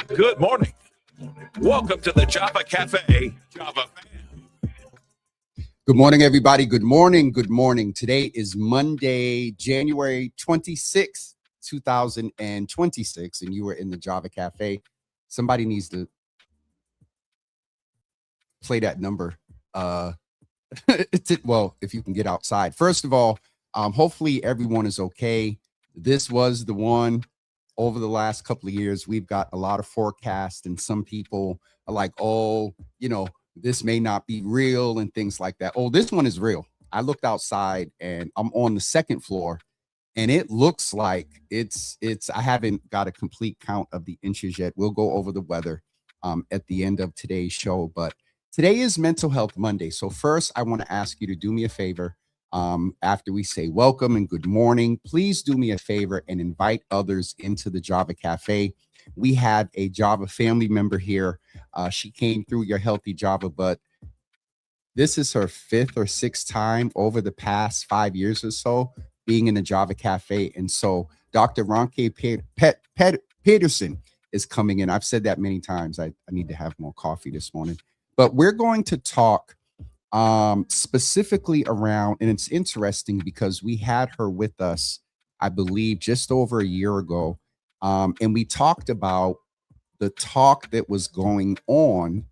Good morning. Welcome to the Java Cafe, Java fam. Good morning, everybody. Good morning. Good morning. Today is Monday, January 26th, 2026, and you are in the Java Cafe. Somebody needs to play that number. Well, if you can get outside. First of all, hopefully everyone is okay. This was the one over the last couple of years. We've got a lot of forecasts, and some people are like, oh, this may not be real and things like that. Oh, this one is real. I looked outside and I'm on the second floor, and it looks like it's I haven't got a complete count of the inches yet. We'll go over the weather at the end of today's show, but today is Mental Health Monday. So first, I want to ask you to do me a favor. After we say welcome and good morning, please do me a favor and invite others into the Java Cafe. We have a Java family member here. She came through your Healthy Java, but this is her 5th or 6th time over the past 5 years or so being in the Java Cafe. And so Dr. Ronke Pederson is coming in. I've said that many times. I need to have more coffee this morning. But we're going to talk specifically around, and it's interesting because we had her with us, I believe, just over a year ago. And we talked about the talk that was going on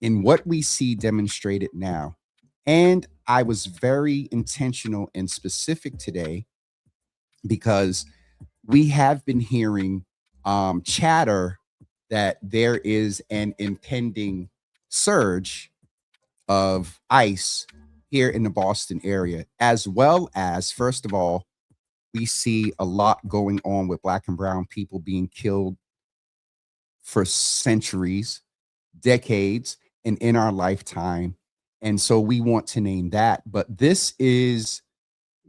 in what we see demonstrated now. And I was very intentional and specific today because we have been hearing chatter that there is an impending surge of ICE here in the Boston area, as well as, first of all, we see a lot going on with Black and brown people being killed for centuries, decades, and in our lifetime. And so we want to name that. But this is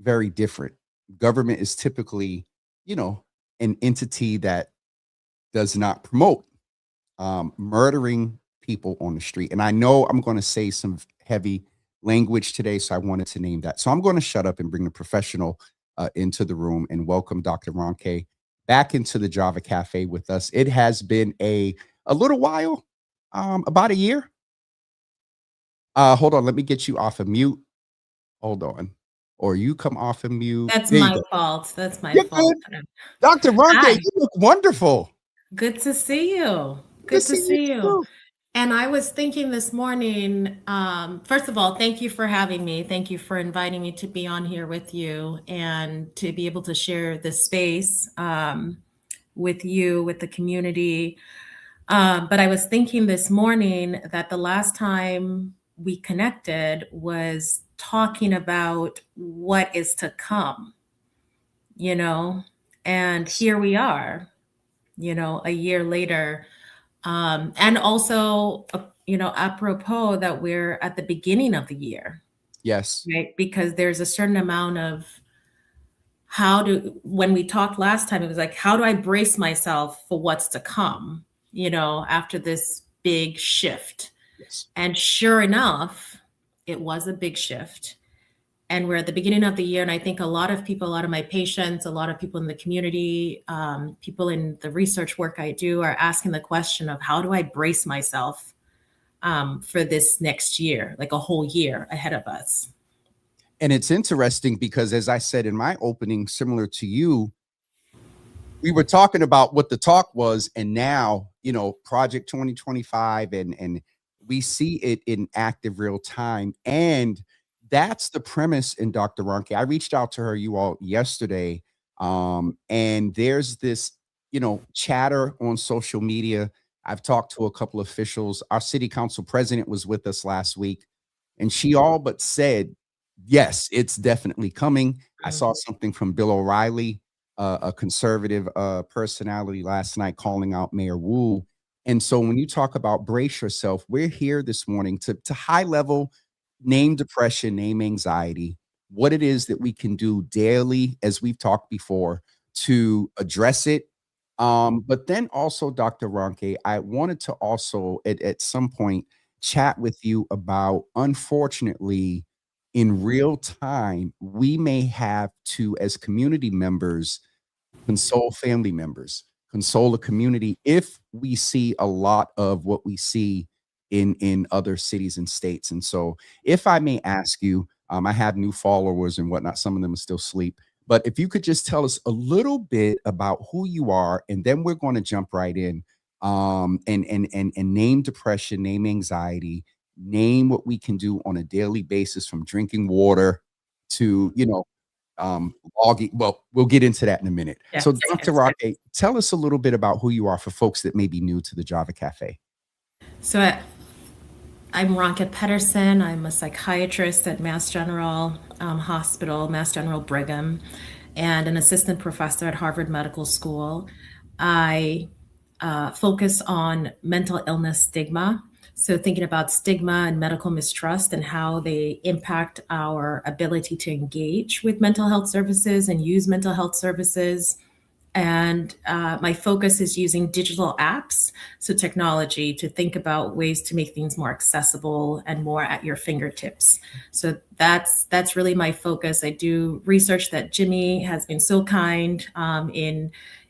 very different. Government is typically, an entity that does not promote murdering people on the street. And I know I'm going to say some heavy language today, so I wanted to name that. So I'm going to shut up and bring the professional into the room and welcome Dr. Ronke back into the Java Cafe with us. It has been a little while, about a year. Hold on, let me get you off of mute. Hold on. Or you come off of mute. That's my fault. That's my fault. Dr. Ronke, Hi. you look wonderful. Good to see you. Good to see you. And I was thinking this morning, first of all, thank you for having me. Thank you for inviting me to be on here with you and to be able to share this space with you, with the community. But I was thinking this morning that the last time we connected was talking about what is to come, and here we are, a year later. And also, apropos that we're at the beginning of the year. Yes. Right? Because there's a certain amount of when we talked last time, it was like, how do I brace myself for what's to come, after this big shift? Yes. And sure enough, it was a big shift. And we're at the beginning of the year. And I think a lot of people, a lot of my patients, a lot of people in the community, people in the research work I do are asking the question of how do I brace myself for this next year, like a whole year ahead of us. And it's interesting because, as I said in my opening, similar to you, we were talking about what the talk was, and now, Project 2025, and we see it in active real time. And that's the premise in Dr. Ronke. I reached out to her, you all, yesterday, and there's this, chatter on social media. I've talked to a couple of officials. Our city council president was with us last week, and she all but said, yes, it's definitely coming. I saw something from Bill O'Reilly, a conservative personality, last night calling out Mayor Wu. And so when you talk about brace yourself, we're here this morning to high level name depression, name anxiety, what it is that we can do daily, as we've talked before, to address it. But then also, Dr. Ronke, I wanted to also at some point chat with you about, unfortunately, in real time, we may have to, as community members, console family members, console the community if we see a lot of what we see in other cities and states. And so, if I may ask you, I have new followers and whatnot. Some of them are still asleep. But if you could just tell us a little bit about who you are, and then we're going to jump right in, and name depression, name anxiety, name what we can do on a daily basis, from drinking water to, logging. Well, we'll get into that in a minute. Yes, So, Dr. yes. Ronke, tell us a little bit about who you are for folks that may be new to the Java Cafe. So I'm Ronke Pederson. I'm a psychiatrist at Mass General Hospital, Mass General Brigham, and an assistant professor at Harvard Medical School. I focus on mental illness stigma. So thinking about stigma and medical mistrust and how they impact our ability to engage with mental health services and use mental health services. And my focus is using digital apps, so technology, to think about ways to make things more accessible and more at your fingertips. So that's really my focus. I do research that Jimmy has been so kind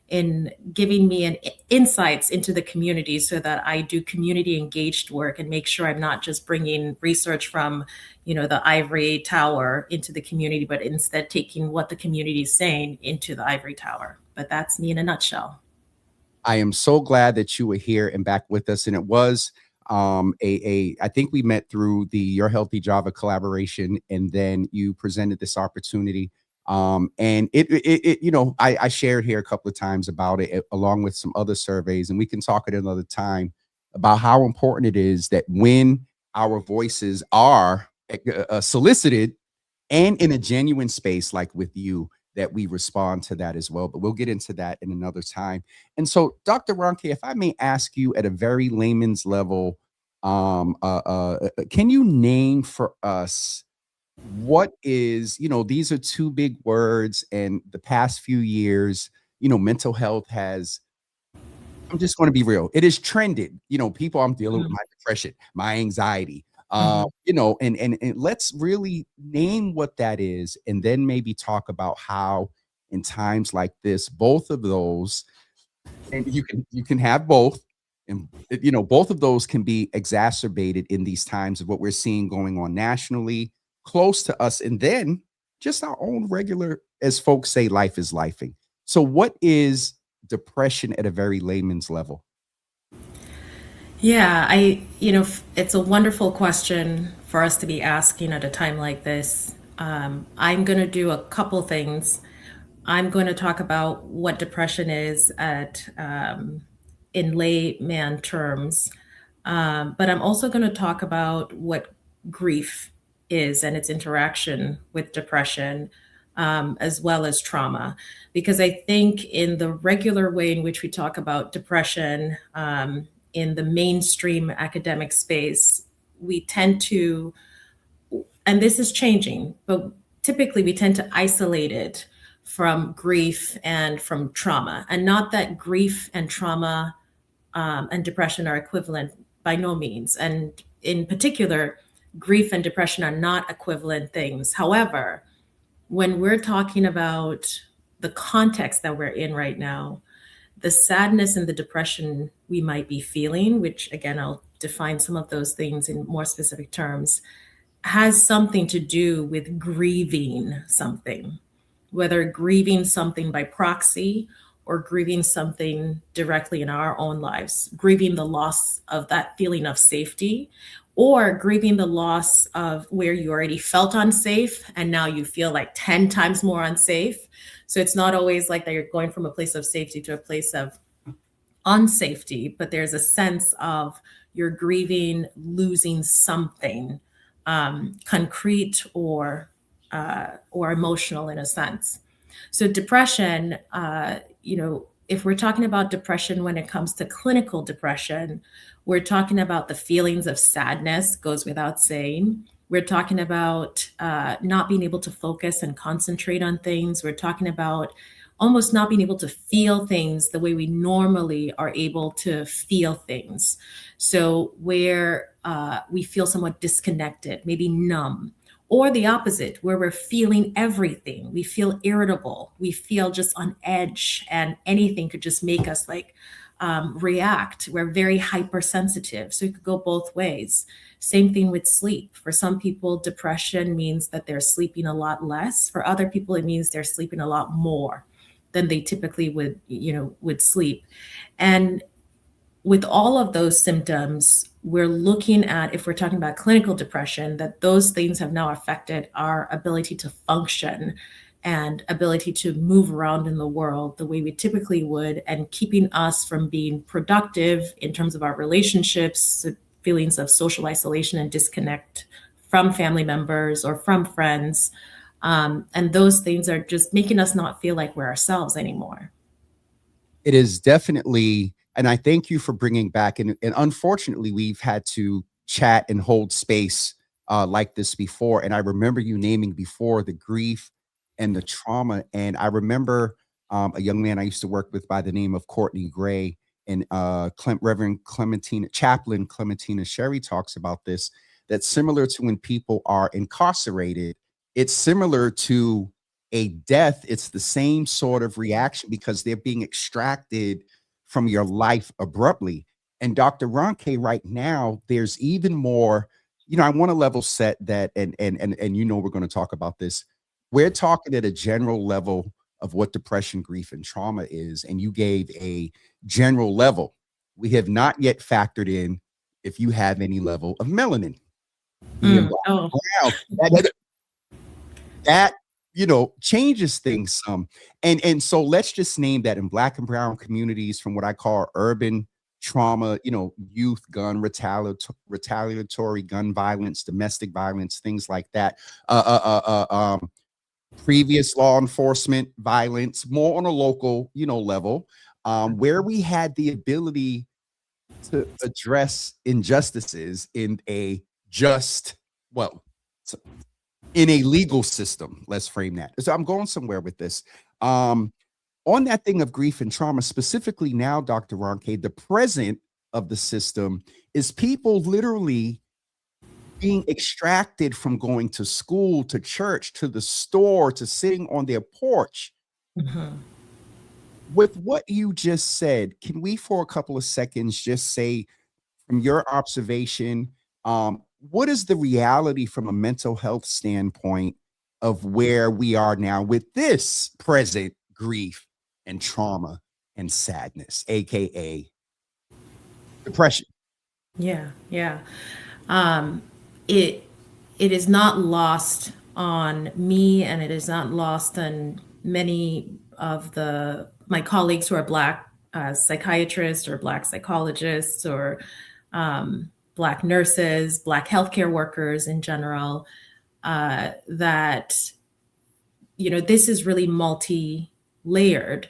in giving me insights into the community, so that I do community engaged work and make sure I'm not just bringing research from, the ivory tower into the community, but instead taking what the community is saying into the ivory tower. But that's me in a nutshell. I am so glad that you were here and back with us. And it was I think we met through the Your Healthy Java collaboration, and then you presented this opportunity. And I shared here a couple of times about it, along with some other surveys, and we can talk at another time about how important it is that when our voices are solicited and in a genuine space like with you, that we respond to that as well. But we'll get into that in another time. And so, Dr. Ronke, if I may ask you at a very layman's level, can you name for us what is, these are two big words, and the past few years, mental health has, I'm just going to be real, it has trended. People, I'm dealing with my depression, my anxiety, and let's really name what that is, and then maybe talk about how in times like this, both of those, and you can have both, and both of those can be exacerbated in these times of what we're seeing going on nationally, close to us, and then just our own regular, as folks say, life is lifing. So what is depression at a very layman's level? Yeah, it's a wonderful question for us to be asking at a time like this. I'm going to do a couple things. I'm going to talk about what depression is in layman terms, but I'm also going to talk about what grief is and its interaction with depression, as well as trauma. Because I think in the regular way in which we talk about depression, in the mainstream academic space, we tend to, and this is changing, but typically we tend to isolate it from grief and from trauma. And not that grief and trauma and depression are equivalent, by no means. And in particular, grief and depression are not equivalent things. However, when we're talking about the context that we're in right now, the sadness and the depression we might be feeling, which again, I'll define some of those things in more specific terms, has something to do with grieving something, whether grieving something by proxy or grieving something directly in our own lives, grieving the loss of that feeling of safety, or grieving the loss of where you already felt unsafe and now you feel like 10 times more unsafe. So it's not always like that you're going from a place of safety to a place of unsafety, but there's a sense of you're grieving losing something concrete or emotional in a sense. So depression, if we're talking about depression when it comes to clinical depression, we're talking about the feelings of sadness, goes without saying. We're talking about not being able to focus and concentrate on things. We're talking about almost not being able to feel things the way we normally are able to feel things. So where we feel somewhat disconnected, maybe numb, or the opposite, where we're feeling everything. We feel irritable. We feel just on edge, and anything could just make us like react. We're very hypersensitive. So it could go both ways. Same thing with sleep. For some people, depression means that they're sleeping a lot less. For other people, it means they're sleeping a lot more than they typically would sleep. And with all of those symptoms, we're looking at, if we're talking about clinical depression, that those things have now affected our ability to function and ability to move around in the world the way we typically would, and keeping us from being productive in terms of our relationships, feelings of social isolation and disconnect from family members or from friends. And those things are just making us not feel like we're ourselves anymore. It is definitely, and I thank you for bringing back, and unfortunately, we've had to chat and hold space like this before. And I remember you naming before the grief and the trauma. And I remember a young man I used to work with by the name of Courtney Gray, and Reverend Clementina, Chaplain Clementina Sherry talks about this, that similar to when people are incarcerated, it's similar to a death. It's the same sort of reaction because they're being extracted from your life abruptly. And Dr. Ronke, right now, there's even more, I want to level set that, and we're going to talk about this. We're talking at a general level of what depression, grief, and trauma is, and you gave a general level. We have not yet factored in if you have any level of melanin. Oh. That changes things some. And so let's just name that in Black and brown communities, from what I call urban trauma, youth gun, retaliatory gun violence, domestic violence, things like that. Previous law enforcement violence, more on a local, level, where we had the ability to address injustices in a in a legal system. Let's frame that. So I'm going somewhere with this. On that thing of grief and trauma, specifically now, Dr. Ronke, the present of the system is people literally being extracted from going to school, to church, to the store, to sitting on their porch. Mm-hmm. With what you just said, can we for a couple of seconds just say, from your observation, what is the reality from a mental health standpoint of where we are now with this present grief and trauma and sadness, aka depression? Yeah. It is not lost on me, and it is not lost on many of my colleagues who are Black psychiatrists or Black psychologists or Black nurses, Black healthcare workers in general, that this is really multi-layered,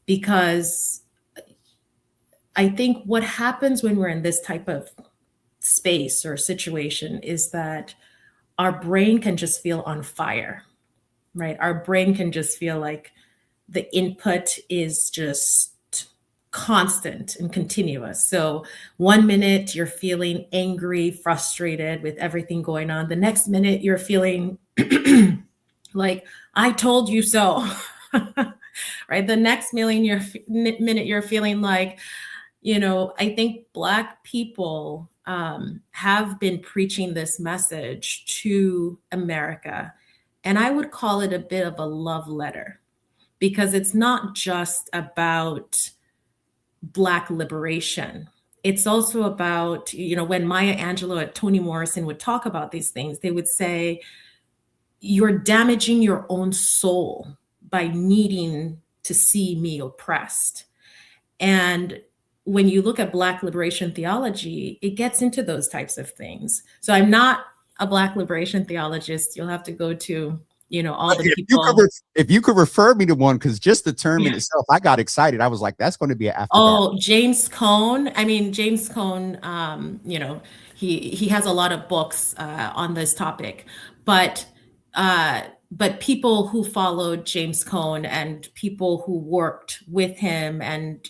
because I think what happens when we're in this type of space or situation is that our brain can just feel on fire, right? Our brain can just feel like the input is just constant and continuous. So 1 minute you're feeling angry, frustrated with everything going on. The next minute you're feeling like, I told you so, right? The next minute you're feeling like, I think Black people have been preaching this message to America. And I would call it a bit of a love letter, because it's not just about Black liberation. It's also about, when Maya Angelou and Toni Morrison would talk about these things, they would say, you're damaging your own soul by needing to see me oppressed. And when you look at Black liberation theology, it gets into those types of things. So I'm not a Black liberation theologist. You'll have to go to, all the people. If you could refer me to one, because just the term in itself, I got excited. I was like, that's going to be an after dark. James Cone. I mean, James Cone, he has a lot of books on this topic, but people who followed James Cone and people who worked with him, and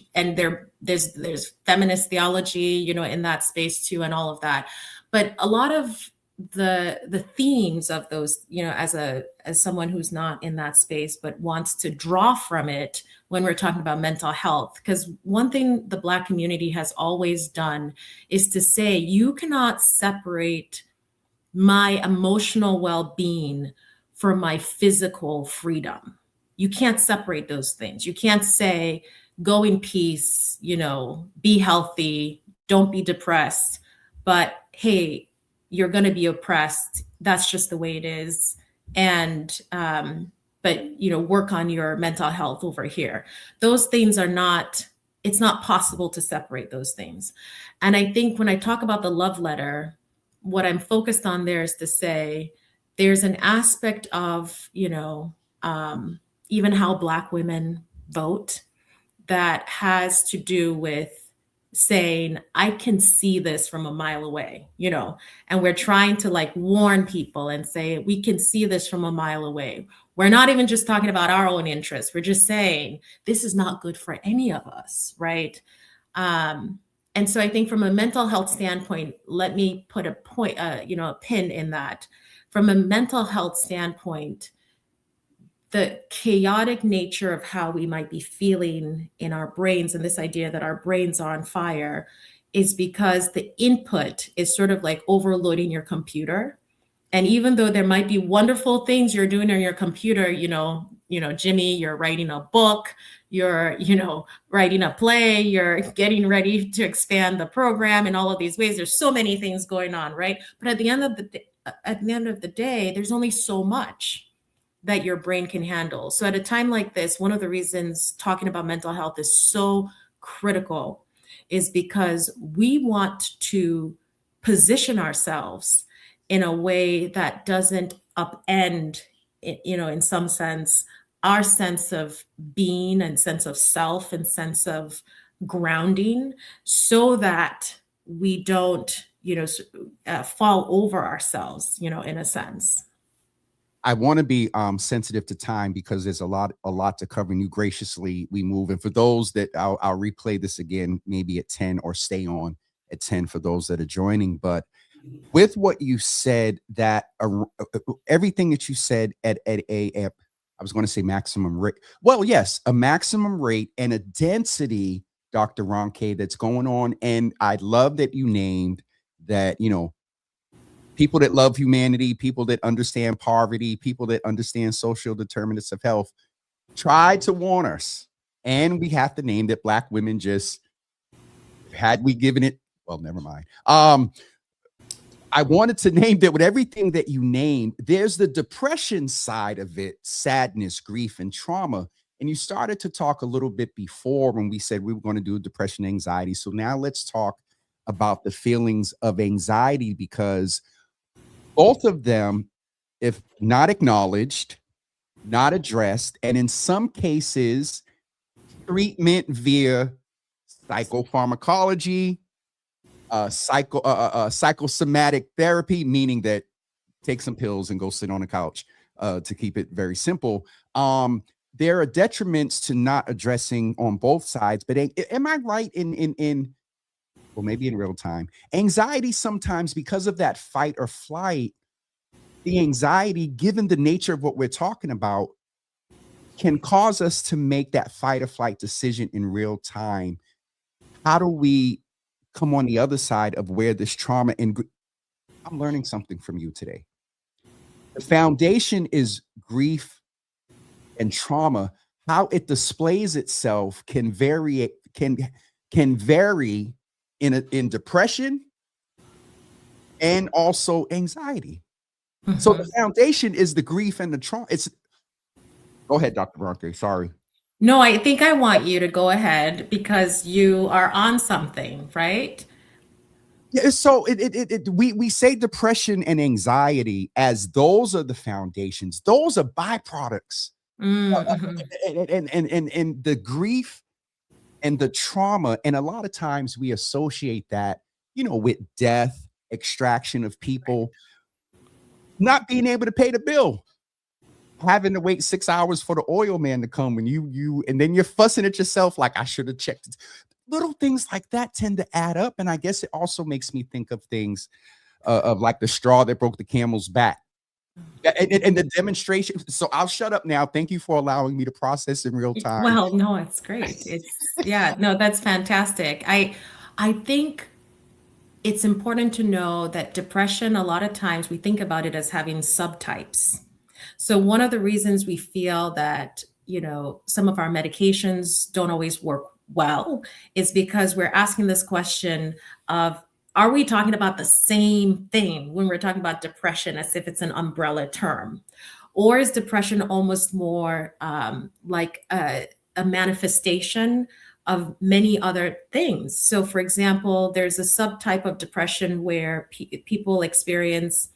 there's feminist theology, in that space too, and all of that. But a lot of the themes of those, as someone who's not in that space but wants to draw from it when we're talking about mental health. Because one thing the Black community has always done is to say, you cannot separate my emotional well-being from my physical freedom. You can't separate those things. You can't say, go in peace, be healthy, don't be depressed, but hey, you're going to be oppressed. That's just the way it is. And but work on your mental health over here. Those things are not, it's not possible to separate those things. And I think when I talk about the love letter, what I'm focused on there is to say there's an aspect of, even how Black women vote that has to do with saying, I can see this from a mile away, and we're trying to like warn people and say, we can see this from a mile away. We're not even just talking about our own interests. We're just saying, this is not good for any of us, right? And so I think from a mental health standpoint, let me put a point, a pin in that. From a mental health standpoint, the chaotic nature of how we might be feeling in our brains, and this idea that our brains are on fire, is because the input is sort of like overloading your computer. And even though there might be wonderful things you're doing on your computer, Jimmy, you're writing a book, you're, writing a play, you're getting ready to expand the program in all of these ways. There's so many things going on, right? But at the end of the day, there's only so much that your brain can handle. So at a time like this, one of the reasons talking about mental health is so critical is because we want to position ourselves in a way that doesn't upend, in some sense, our sense of being and sense of self and sense of grounding, so that we don't, fall over ourselves, in a sense. I want to be sensitive to time because there's a lot to cover, and you graciously we move. And for those that I'll replay this again, maybe at 10, or stay on at 10 for those that are joining. But with what you said, that everything that you said at I was going to say maximum rate. Well, yes, a maximum rate and a density, Dr. Ronke, that's going on. And I love that you named that, people that love humanity, people that understand poverty, people that understand social determinants of health, tried to warn us. And we have to name that Black women just, had we given it, well, never mind. I wanted to name that with everything that you named, there's the depression side of it, sadness, grief, and trauma. And you started to talk a little bit before when we said we were going to do depression, anxiety. So now let's talk about the feelings of anxiety, because both of them, if not acknowledged, not addressed, and in some cases, treatment via psychopharmacology, psychosomatic therapy, meaning that take some pills and go sit on the couch, to keep it very simple. There are detriments to not addressing on both sides, but am I right in well, maybe in real time, anxiety sometimes, because of that fight or flight, the anxiety, given the nature of what we're talking about, can cause us to make that fight or flight decision in real time. How do we come on the other side of where this trauma and I'm learning something from you today. The foundation is grief and trauma. How it displays itself can vary in depression and also anxiety. Mm-hmm. So the foundation is the grief and the trauma. Go ahead, Dr. Ronke. Sorry. No, I think I want you to go ahead because you are on something, right? Yeah. So we say depression and anxiety as those are the foundations. Those are byproducts. Mm-hmm. And the grief and the trauma. And a lot of times we associate that, with death, extraction of people, not being able to pay the bill, having to wait 6 hours for the oil man to come, and and then you're fussing at yourself like, I should have checked it. Little things like that tend to add up. And I guess it also makes me think of things of like the straw that broke the camel's back. And the demonstration. So I'll shut up now. Thank you for allowing me to process in real time. Well, no, it's great. Yeah, no, that's fantastic. I think it's important to know that depression, a lot of times we think about it as having subtypes. So one of the reasons we feel that, some of our medications don't always work well is because we're asking this question of, are we talking about the same thing when we're talking about depression as if it's an umbrella term? Or is depression almost more like a manifestation of many other things? So, for example, there's a subtype of depression where people experience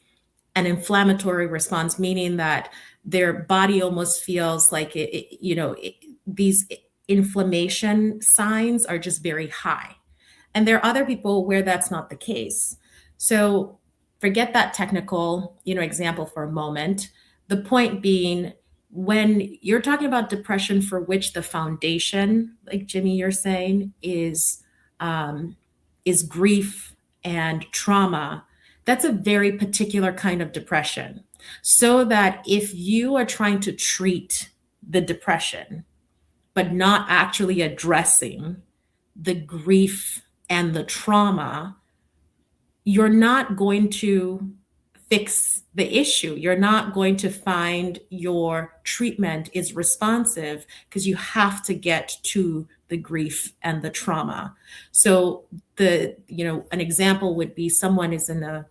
an inflammatory response, meaning that their body almost feels like these inflammation signs are just very high. And there are other people where that's not the case. So forget that technical, example for a moment. The point being, when you're talking about depression for which the foundation, like Jimmy, you're saying, is grief and trauma, that's a very particular kind of depression. So that if you are trying to treat the depression, but not actually addressing the grief and the trauma, you're not going to fix the issue. You're not going to find your treatment is responsive because you have to get to the grief and the trauma. So an example would be someone is in a,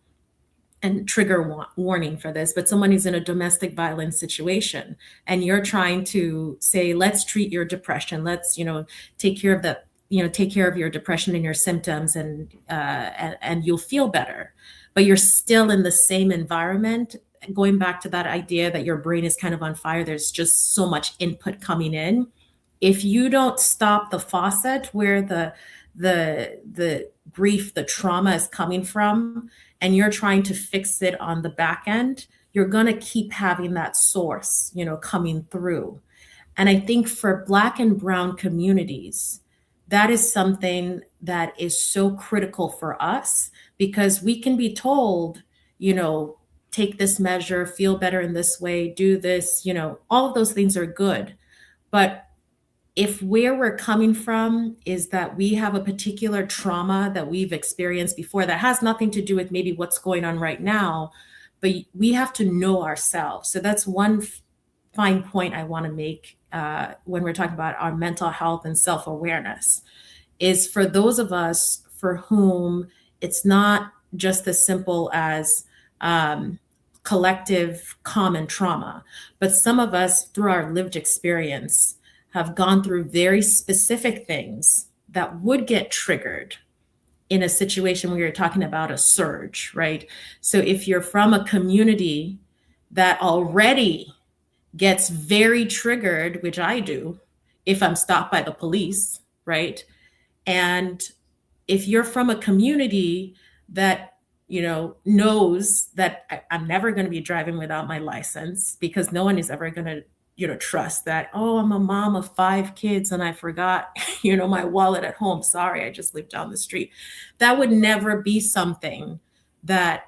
and trigger warning for this, but someone who's in a domestic violence situation and you're trying to say, let's treat your depression. Let's, take care of that, take care of your depression and your symptoms and you'll feel better. But you're still in the same environment. Going back to that idea that your brain is kind of on fire, there's just so much input coming in. If you don't stop the faucet where the grief, the trauma is coming from, and you're trying to fix it on the back end, you're going to keep having that source, coming through. And I think for Black and Brown communities, that is something that is so critical for us because we can be told, take this measure, feel better in this way, do this, all of those things are good. But if where we're coming from is that we have a particular trauma that we've experienced before that has nothing to do with maybe what's going on right now, but we have to know ourselves. So that's one fine point I want to make when we're talking about our mental health and self-awareness, is for those of us for whom it's not just as simple as collective common trauma, but some of us through our lived experience have gone through very specific things that would get triggered in a situation where you're talking about a surge, right? So if you're from a community that already gets very triggered, which I do, if I'm stopped by the police, right? And if you're from a community that, knows that I'm never going to be driving without my license because no one is ever going to trust that, oh, I'm a mom of 5 kids and I forgot, my wallet at home. Sorry, I just lived down the street. That would never be something that,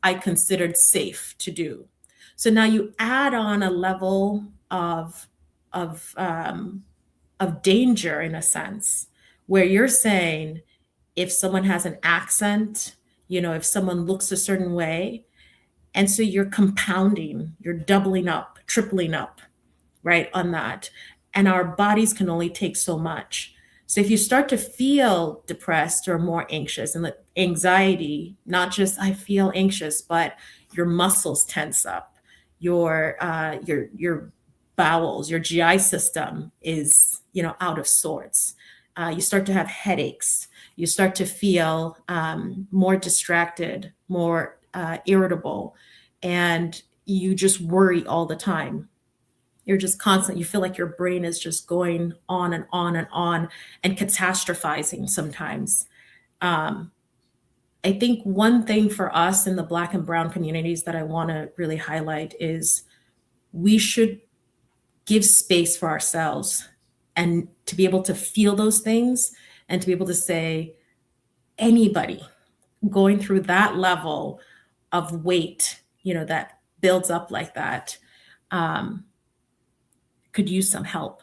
I considered safe to do. So now you add on a level of danger in a sense, where you're saying if someone has an accent, if someone looks a certain way, and so you're compounding, you're doubling up, tripling up, right, on that. And our bodies can only take so much. So if you start to feel depressed or more anxious, and the anxiety, not just I feel anxious, but your muscles tense up, your bowels, your GI system is, out of sorts. You start to have headaches. You start to feel more distracted, more irritable, and you just worry all the time. You're just constant. You feel like your brain is just going on and on and on and catastrophizing sometimes. I think one thing for us in the Black and Brown communities that I want to really highlight is we should give space for ourselves and to be able to feel those things and to be able to say, anybody going through that level of weight, that builds up like that, could use some help.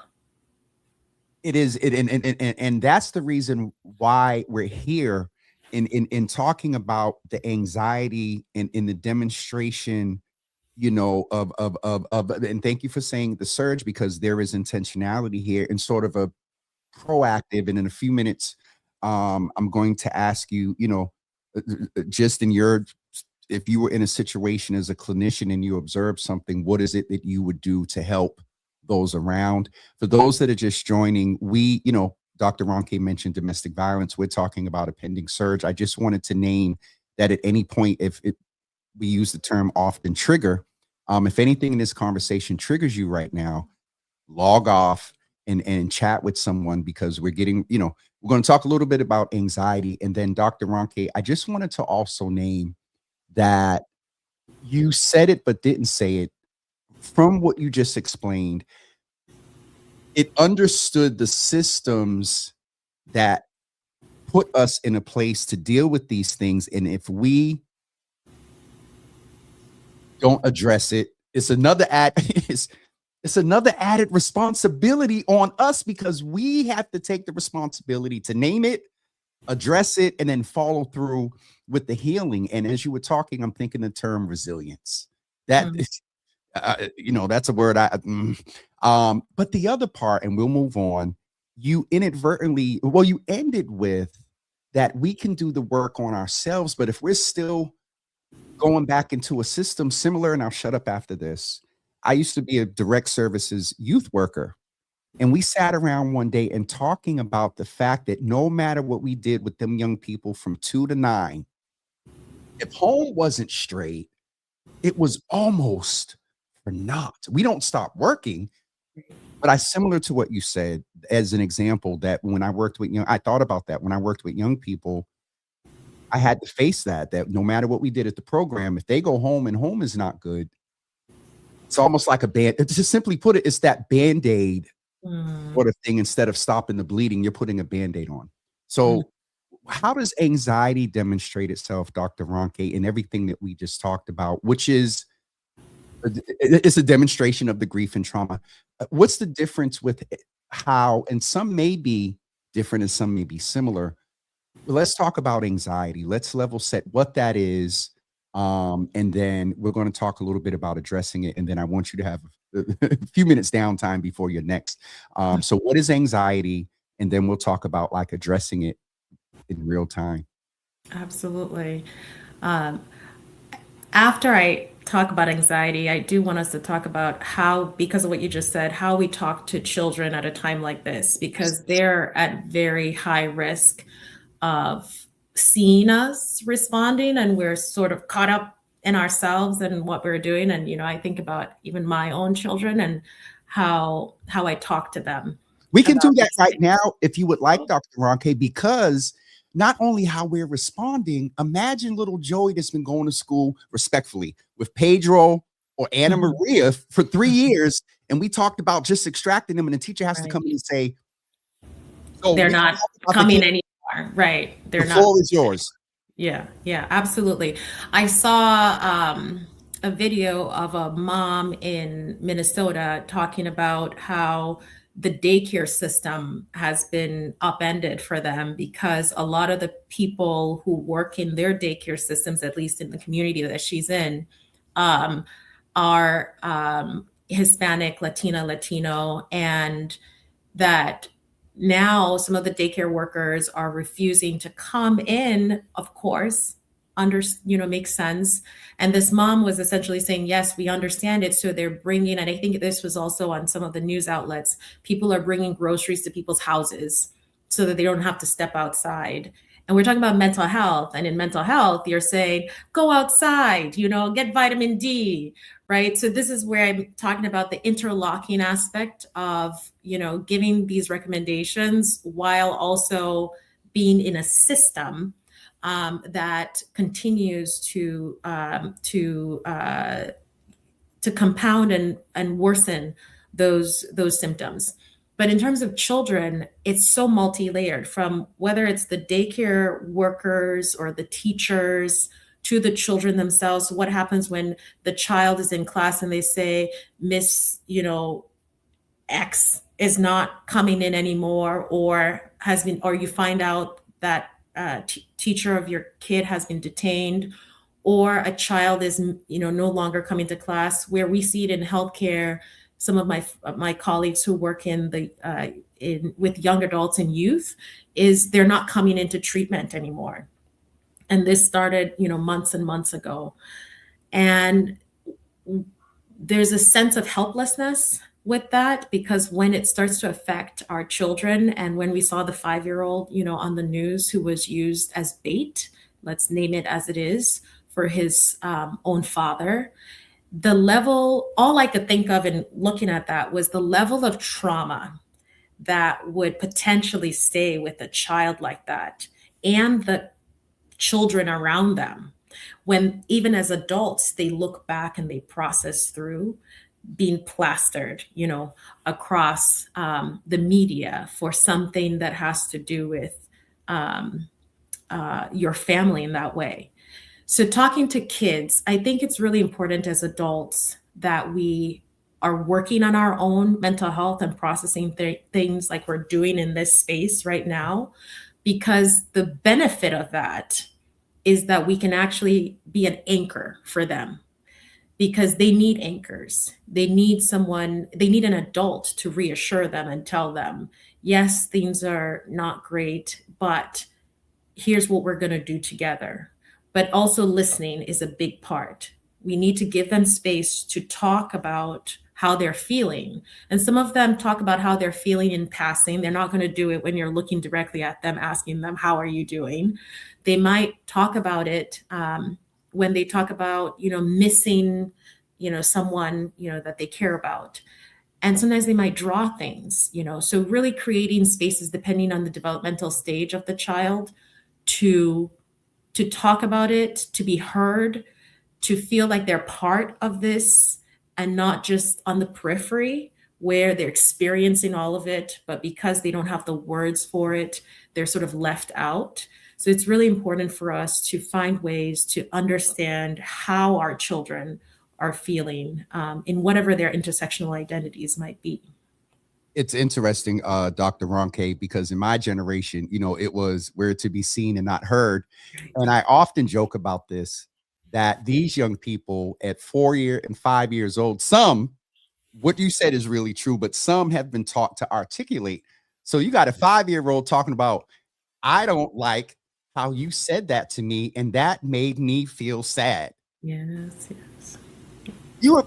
It is it and that's the reason why we're here in talking about the anxiety in the demonstration, and thank you for saying the surge, because there is intentionality here and sort of a proactive. And in a few minutes, I'm going to ask you, just in your, if you were in a situation as a clinician and you observe something, what is it that you would do to help those around? For those that are just joining, Dr. Ronke mentioned domestic violence. We're talking about a pending surge. I just wanted to name that at any point, if we use the term often trigger, if anything in this conversation triggers you right now, log off and chat with someone, because we're going to talk a little bit about anxiety. And then Dr. Ronke, I just wanted to also name that you said it, but didn't say it. From what you just explained, it understood the systems that put us in a place to deal with these things. And if we don't address it, it's another added responsibility on us, because we have to take the responsibility to name it, address it, and then follow through with the healing. And as you were talking, I'm thinking the term resilience. That is, that's a word but the other part, and we'll move on, you ended with that we can do the work on ourselves, but if we're still going back into a system similar, and I'll shut up after this. I used to be a direct services youth worker, and we sat around one day and talking about the fact that no matter what we did with them young people from 2 to 9, if home wasn't straight, it was almost for naught. We don't stop working, but similar to what you said as an example, that when I worked with I thought about that when I worked with young people, I had to face that no matter what we did at the program, if they go home and home is not good, it's almost like a band. To simply put it, it's that Band-Aid sort of thing. Instead of stopping the bleeding, you're putting a Band-Aid on. So how does anxiety demonstrate itself, Dr. Ronke, in everything that we just talked about, which is it's a demonstration of the grief and trauma? What's the difference with how, and some may be different and some may be similar. Let's talk about anxiety. Let's level set what that is. And then we're going to talk a little bit about addressing it. And then I want you to have a few minutes downtime before your next. So what is anxiety? And then we'll talk about like addressing it in real time. Absolutely. After I talk about anxiety, I do want us to talk about how, because of what you just said, how we talk to children at a time like this, because they're at very high risk of seeing us responding, and we're sort of caught up in ourselves and what we're doing. And, I think about even my own children and how I talk to them. We can do that right now if you would like, Dr. Ronke, because not only how we're responding, imagine little Joey that's been going to school respectfully with Pedro or Anna Maria for 3 years. And we talked about just extracting them, and the teacher has to come in and say, so they're not coming anymore. Right. They're not. The floor is yours. Yeah, absolutely. I saw a video of a mom in Minnesota talking about how the daycare system has been upended for them, because a lot of the people who work in their daycare systems, at least in the community that she's in, are Hispanic, Latino, and that now some of the daycare workers are refusing to come in, of course, makes sense. And this mom was essentially saying, yes, we understand it. So they're bringing, and I think this was also on some of the news outlets, people are bringing groceries to people's houses so that they don't have to step outside. And we're talking about mental health. And in mental health, you're saying, go outside, get vitamin D, right? So this is where I'm talking about the interlocking aspect of, giving these recommendations while also being in a system that continues to compound and worsen those symptoms. But in terms of children, it's so multi-layered, from whether it's the daycare workers or the teachers to the children themselves. What happens when the child is in class and they say, Miss, X is not coming in anymore, or has been, or you find out that teacher of your kid has been detained, or a child is, no longer coming to class. Where we see it in healthcare, some of my colleagues who work with young adults and youth, is they're not coming into treatment anymore. And this started, months and months ago. And there's a sense of helplessness with that, because when it starts to affect our children, and when we saw the 5-year-old, on the news, who was used as bait, let's name it as it is, for his own father, the level, all I could think of in looking at that was the level of trauma that would potentially stay with a child like that, and the children around them, when even as adults, they look back and they process through being plastered, across the media for something that has to do with your family in that way. So talking to kids, I think it's really important as adults that we are working on our own mental health and processing things like we're doing in this space right now, because the benefit of that is that we can actually be an anchor for them, because they need anchors. They need someone, they need an adult to reassure them and tell them, yes, things are not great, but here's what we're going to do together. But also listening is a big part. We need to give them space to talk about how they're feeling. And some of them talk about how they're feeling in passing. They're not going to do it when you're looking directly at them, asking them, how are you doing? They might talk about it when they talk about, missing, someone, that they care about. And sometimes they might draw things, so really creating spaces depending on the developmental stage of the child to talk about it, to be heard, to feel like they're part of this and not just on the periphery where they're experiencing all of it, but because they don't have the words for it, they're sort of left out. So it's really important for us to find ways to understand how our children are feeling in whatever their intersectional identities might be. It's interesting, Dr. Ronke, because in my generation, it was we're to be seen and not heard. And I often joke about this, that these young people at 4 and 5 years old, some, what you said is really true, but some have been taught to articulate. So you got a 5-year-old talking about, I don't like how you said that to me, and that made me feel sad. Yes, yes. You were,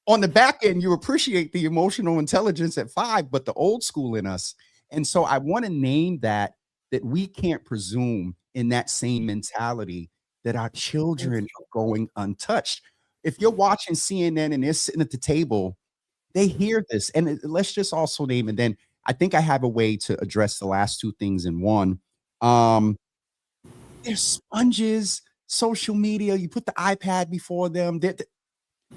on the back end, you appreciate the emotional intelligence at 5, but the old school in us. And so I want to name that we can't presume in that same mentality that our children are going untouched. If you're watching CNN and they're sitting at the table, they hear this. And let's just also name, and then I think I have a way to address the last two things in one. There's sponges, social media, you put the iPad before them.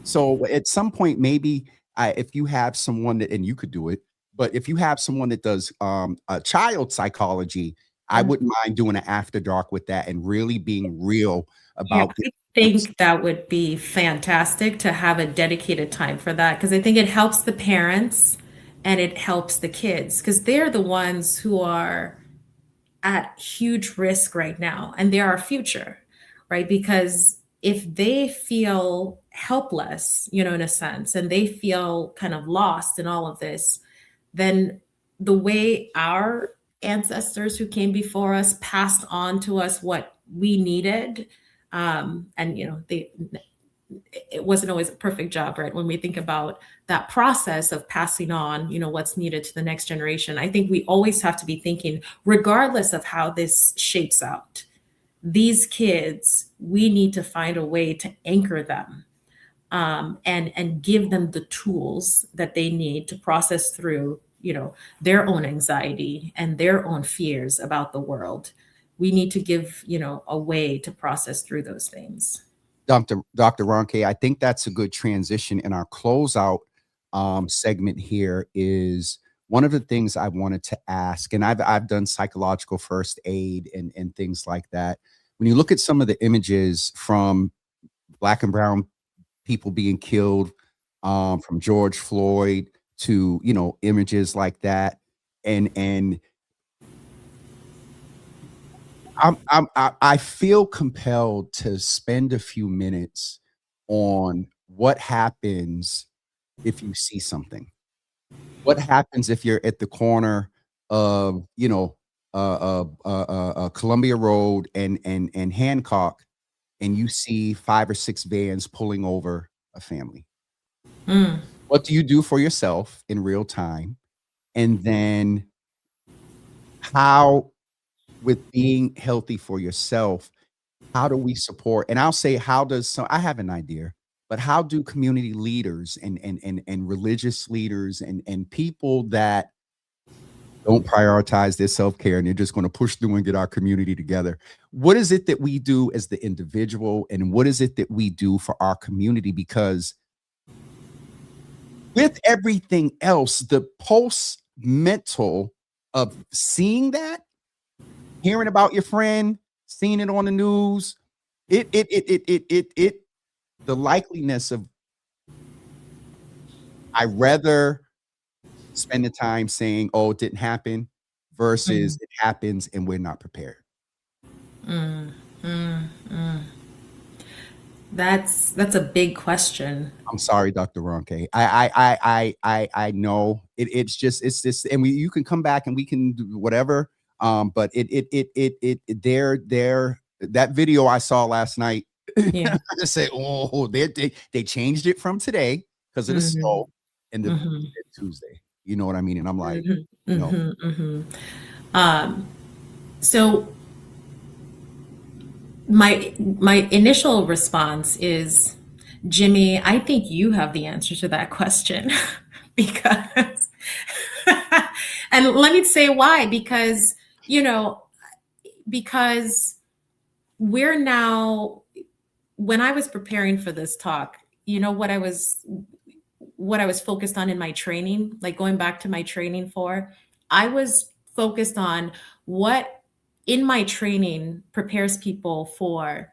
So at some point, maybe if you have someone that, and you could do it, but if you have someone that does a child psychology, I wouldn't mind doing an after dark with that and really being real about I think that would be fantastic to have a dedicated time for that, because I think it helps the parents and it helps the kids, because they're the ones who are at huge risk right now, and they're our future, right? Because if they feel helpless, in a sense, and they feel kind of lost in all of this, then the way our ancestors who came before us passed on to us what we needed, and it wasn't always a perfect job, right? When we think about that process of passing on, what's needed to the next generation, I think we always have to be thinking, regardless of how this shapes out, these kids, we need to find a way to anchor them, and give them the tools that they need to process through, their own anxiety and their own fears about the world. We need to give, a way to process through those things. Dr. Ronke, I think that's a good transition. In our closeout segment here is one of the things I wanted to ask, and I've done psychological first aid and things like that. When you look at some of the images from Black and brown people being killed, from George Floyd to, images like that, and I feel compelled to spend a few minutes on what happens if you see something. What happens if you're at the corner of, Columbia Road and Hancock, and you see 5 or 6 vans pulling over a family? Mm. What do you do for yourself in real time? And then how, with being healthy for yourself, how do we support? And I'll say, how does so I have an idea, but how do community leaders and religious leaders and people that don't prioritize their self-care and they're just going to push through and get our community together? What is it that we do as the individual, and what is it that we do for our community? Because with everything else, the post mental of seeing that, hearing about your friend, seeing it on the news, it the likeliness of, I rather spend the time saying, "Oh, it didn't happen," versus Mm. it happens and we're not prepared. Mm. Mm. Mm. That's a big question. I'm sorry, Dr. Ronke. I know it's just, and you can come back and we can do whatever. But there that video I saw last night, Yeah. I just say, oh, they changed it from today because of the Mhm. snow, and the Mhm. Tuesday. You know what I mean? And I'm like, Mhm. no. Mhm. Mhm. Um, so my initial response is, Jimmy, I think you have the answer to that question because, and let me say why. Because, you know, because we're now, when I was preparing for this talk, what I was focused on in my training, like going back to my training I was focused on what in my training prepares people for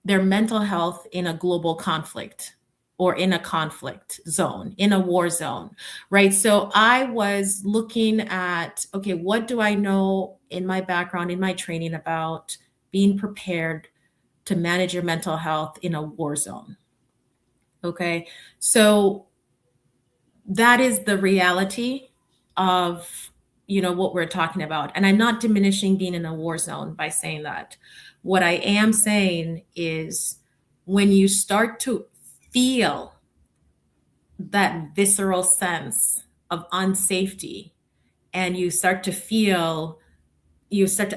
their mental health in a global conflict or in a conflict zone, in a war zone, right? So I was looking at, okay, what do I know in my background, in my training about being prepared to manage your mental health in a war zone? Okay. So that is the reality of what we're talking about, and I'm not diminishing being in a war zone by saying that. What I am saying is, when you start to feel that visceral sense of unsafety, and you start to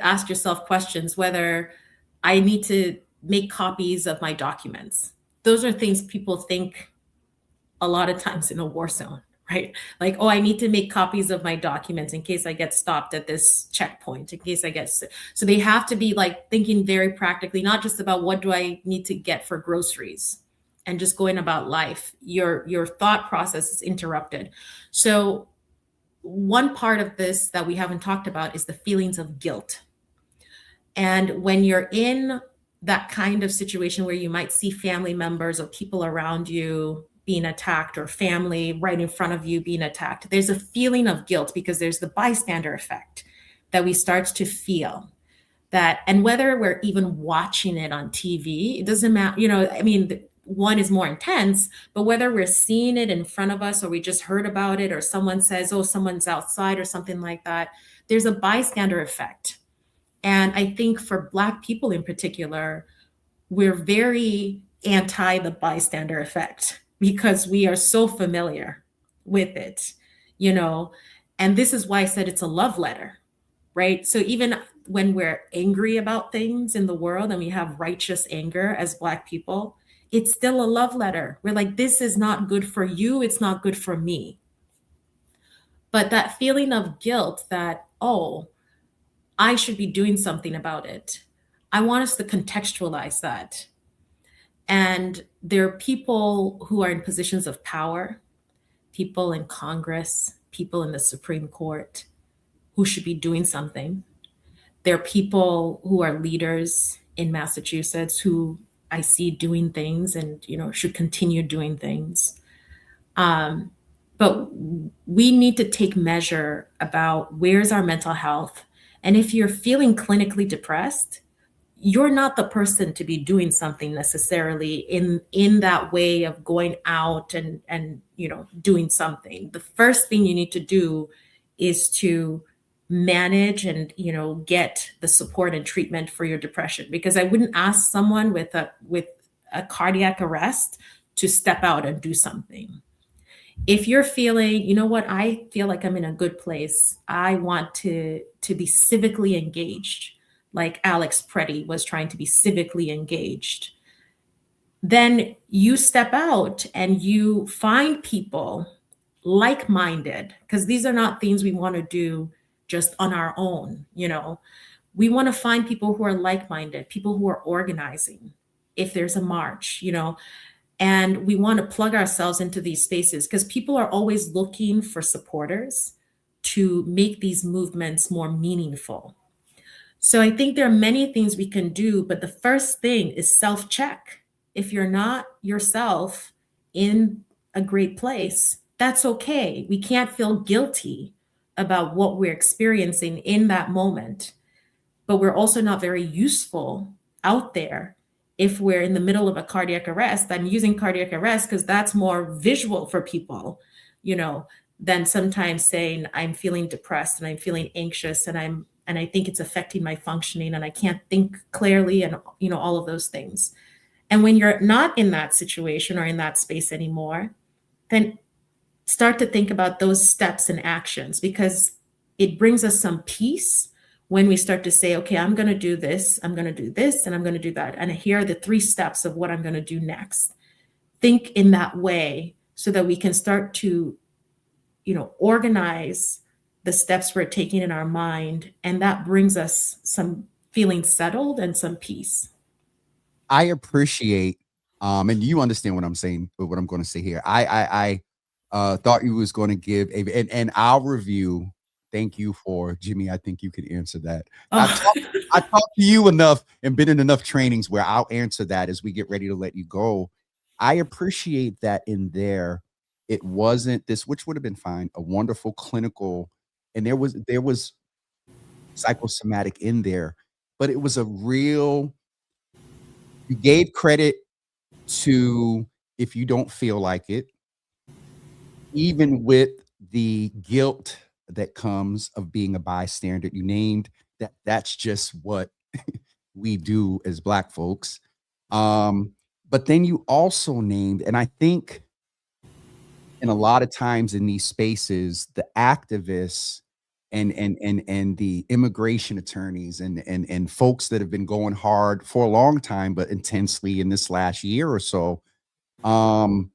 ask yourself questions whether I need to make copies of my documents. Those are things people think a lot of times in a war zone, right? Like, oh, I need to make copies of my documents in case I get stopped at this checkpoint, in case I get. So they have to be like thinking very practically, not just about what do I need to get for groceries and just going about life. Your thought process is interrupted. So one part of this that we haven't talked about is the feelings of guilt. And when you're in that kind of situation where you might see family members or people around you being attacked, or family right in front of you being attacked, there's a feeling of guilt because there's the bystander effect that we start to feel. That, and whether we're even watching it on TV, it doesn't matter. I mean, one is more intense, but whether we're seeing it in front of us or we just heard about it or someone says, oh, someone's outside or something like that, there's a bystander effect. And I think for Black people in particular, we're very anti the bystander effect because we are so familiar with it, you know. And this is why I said it's a love letter, right? So even when we're angry about things in the world and we have righteous anger as Black people, it's still a love letter. We're like, this is not good for you, it's not good for me. But that feeling of guilt that, oh, I should be doing something about it. I want us to contextualize that. And there are people who are in positions of power, people in Congress, people in the Supreme Court who should be doing something. There are people who are leaders in Massachusetts who I see doing things and, should continue doing things. But we need to take measure about where's our mental health. And if you're feeling clinically depressed, you're not the person to be doing something necessarily in that way of going out and doing something. The first thing you need to do is to manage and get the support and treatment for your depression, because I wouldn't ask someone with a cardiac arrest to step out and do something. If you're feeling, I feel like I'm in a good place, I want to be civically engaged, like Alex Preddy was trying to be civically engaged, then you step out and you find people like-minded, because these are not things we want to do just on our own. We want to find people who are like-minded, people who are organizing. If there's a march, and we want to plug ourselves into these spaces, because people are always looking for supporters to make these movements more meaningful. So I think there are many things we can do, but the first thing is self-check. If you're not yourself in a great place, that's okay. We can't feel guilty about what we're experiencing in that moment, but we're also not very useful out there if we're in the middle of a cardiac arrest. I'm using cardiac arrest because that's more visual for people, than sometimes saying I'm feeling depressed and I'm feeling anxious and I think it's affecting my functioning and I can't think clearly and all of those things. And when you're not in that situation or in that space anymore, then start to think about those steps and actions, because it brings us some peace when we start to say, okay, I'm going to do this, I'm going to do this, and I'm going to do that. And here are the 3 steps of what I'm going to do next. Think in that way so that we can start to, organize the steps we're taking in our mind. And that brings us some feeling settled and some peace. I appreciate, and you understand what I'm saying, but what I'm going to say here. I thought you was going to give and our review. Thank you for Jimmy. I think you could answer that. Oh. I talked to you enough and been in enough trainings where I'll answer that as we get ready to let you go. I appreciate that in there. It wasn't this, which would have been fine, a wonderful clinical, and there was psychosomatic in there, but it was a real, you gave credit to if you don't feel like it, even with the guilt that comes of being a bystander. You named that that's just what we do as Black folks. But then you also named, and I think and a lot of times in these spaces, the activists and the immigration attorneys and folks that have been going hard for a long time, but intensely in this last year or so, you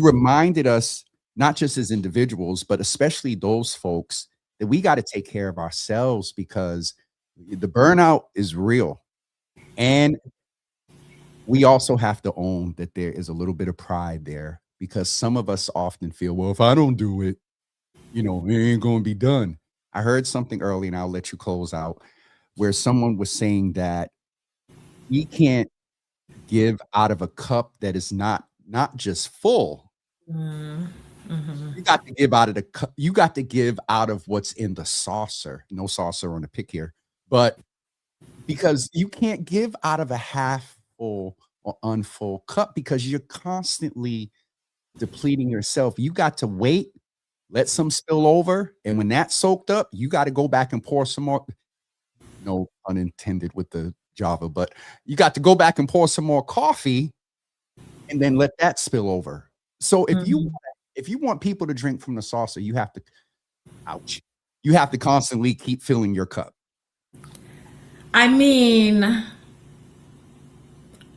reminded us, not just as individuals, but especially those folks, that we got to take care of ourselves, because the burnout is real. And we also have to own that there is a little bit of pride there, because some of us often feel, well, if I don't do it, it ain't going to be done. I heard something early, and I'll let you close out, where someone was saying that we can't give out of a cup that is not just full. Mm-hmm. You got to give out of the cup. You got to give out of what's in the saucer. No saucer on the pick here, but because you can't give out of a half full or unfull cup, because you're constantly depleting yourself. You got to wait, let some spill over, and when that's soaked up, you got to go back and pour some more. No unintended with the Java, but you got to go back and pour some more coffee and then let that spill over. So if you want people to drink from the saucer, you have to, you have to constantly keep filling your cup. I mean,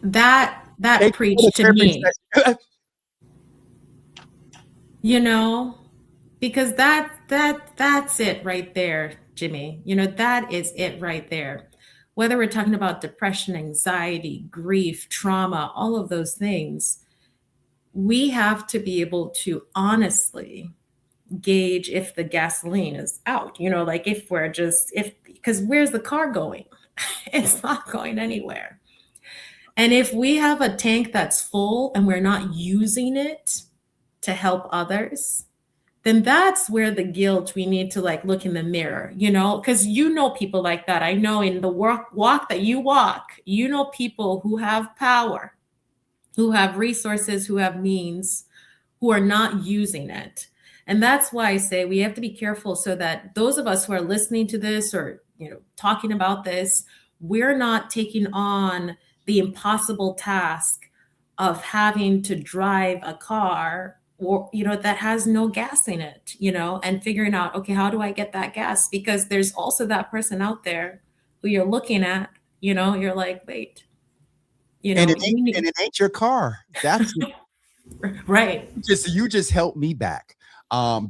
that preached to me, because that's it right there, Jimmy. That is it right there. Whether we're talking about depression, anxiety, grief, trauma, all of those things, we have to be able to honestly gauge if the gasoline is out, like if we're just, because where's the car going? It's not going anywhere. And if we have a tank that's full and we're not using it to help others, then that's where the guilt, we need to like look in the mirror, because people like that. I know in the walk that you walk, people who have power, who have resources, who have means, who are not using it. And that's why I say we have to be careful so that those of us who are listening to this or, talking about this, we're not taking on the impossible task of having to drive a car or, that has no gas in it, and figuring out, okay, how do I get that gas? Because there's also that person out there who you're looking at, you're like, wait, and it ain't your car. That's right. You just helped me back.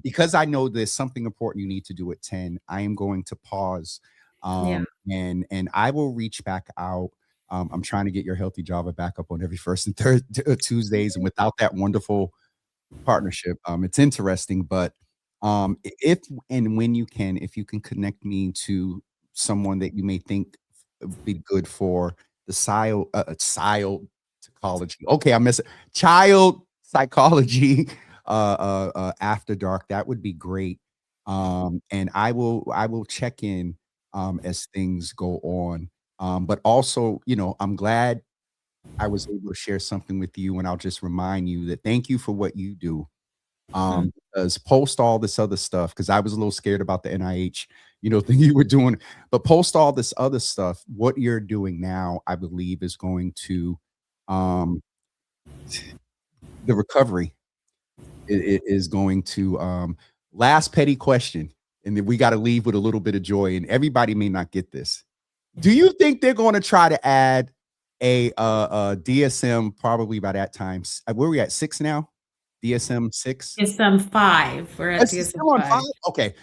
Because I know there's something important you need to do at 10. I am going to pause. And I will reach back out. I'm trying to get your Healthy Java back up on every first and third Tuesdays. And without that wonderful partnership, it's interesting. But if and when you can, if you can connect me to someone that you may think would be good for the child psychology. Okay, I miss it. Child psychology after dark, that would be great. And I will check in as things go on. But also, I'm glad I was able to share something with you, and I'll just remind you that thank you for what you do. Because post all this other stuff, because I was a little scared about the NIH, thing you were doing, but post all this other stuff. What you're doing now, I believe, is going to the recovery. It is going to last petty question, and then we got to leave with a little bit of joy. And everybody may not get this. Do you think they're going to try to add a DSM probably by that time? Where are we at? 6 now? DSM 6? DSM 5. We're at DSM 5. Okay.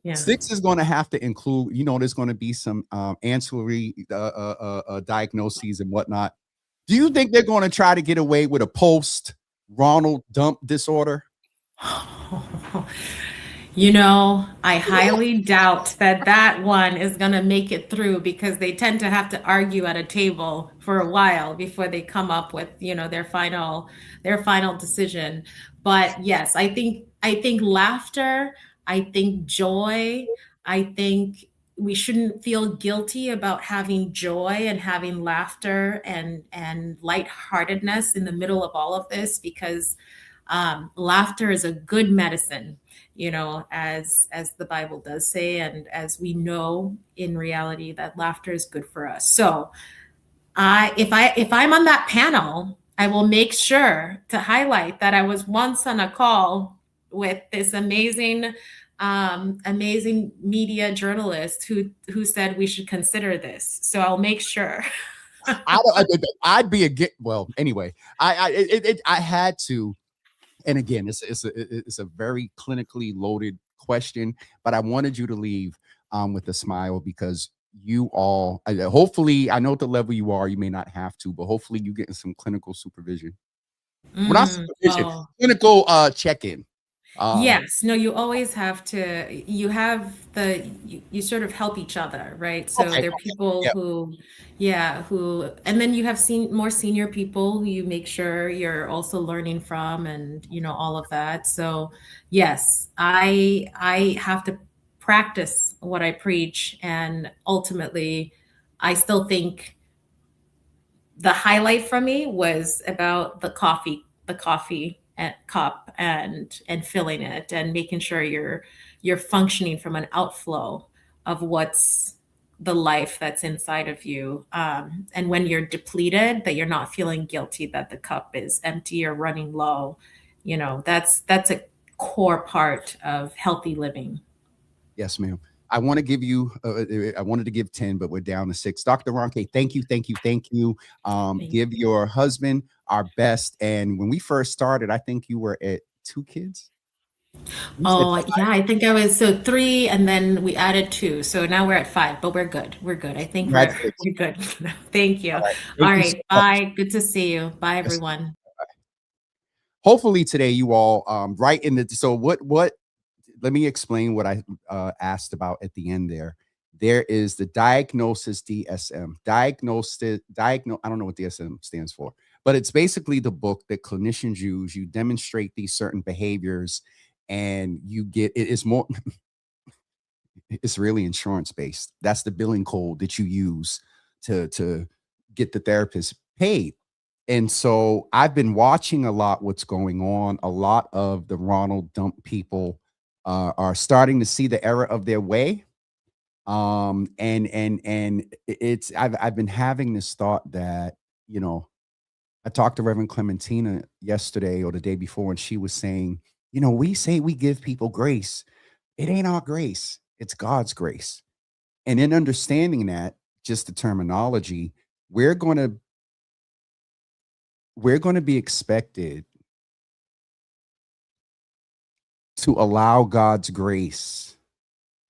Yeah. 6 is going to have to include, there's going to be some ancillary diagnoses and whatnot. Do you think they're going to try to get away with a post Ronald dump disorder? I highly doubt that one is going to make it through, because they tend to have to argue at a table for a while before they come up with, their final decision. But yes, I think laughter, I think joy, I think we shouldn't feel guilty about having joy and having laughter and lightheartedness in the middle of all of this, because laughter is a good medicine, as the Bible does say, and as we know in reality that laughter is good for us. So if I'm on that panel, I will make sure to highlight that I was once on a call with this amazing media journalist who said we should consider this. So I'll make sure. I'd be well, anyway, I had to. And again, it's a very clinically loaded question, but I wanted you to leave with a smile, because you all, hopefully, I know at the level you are, you may not have to, but hopefully you getting some clinical supervision. Well, not supervision, clinical check-in. Yes, no, you always have to, you sort of help each other, right? So there are people who, and then you have more senior people who you make sure you're also learning from, and, all of that. So yes, I have to practice what I preach. And ultimately, I still think the highlight for me was about the coffee cup and filling it and making sure you're functioning from an outflow of what's the life that's inside of you. And when you're depleted, that you're not feeling guilty that the cup is empty or running low. That's a core part of healthy living. Yes, ma'am. I want to give you, I wanted to give 10, but we're down to 6. Dr. Ronke, thank you. Give your husband our best. And when we first started, I think you were at 2 kids. I think I was 3, and then we added 2. So now we're at 5, but we're good. I think we're good. Thank you. All right. Bye. Good to see you. Bye, everyone. Hopefully today you all, so what let me explain what I asked about at the end there. There is the diagnosis DSM. I don't know what DSM stands for, but it's basically the book that clinicians use. You demonstrate these certain behaviors and you get it is more it's really insurance based. That's the billing code that you use to get the therapist paid. And so I've been watching a lot what's going on. A lot of the Ronald Dump people are starting to see the error of their way. And it's I've been having this thought that, you know, I talked to Reverend Clementina yesterday or the day before, and she was saying, you know, we say we give people grace. It ain't our grace, it's God's grace. And in understanding that, just the terminology, we're going to be expected to allow God's grace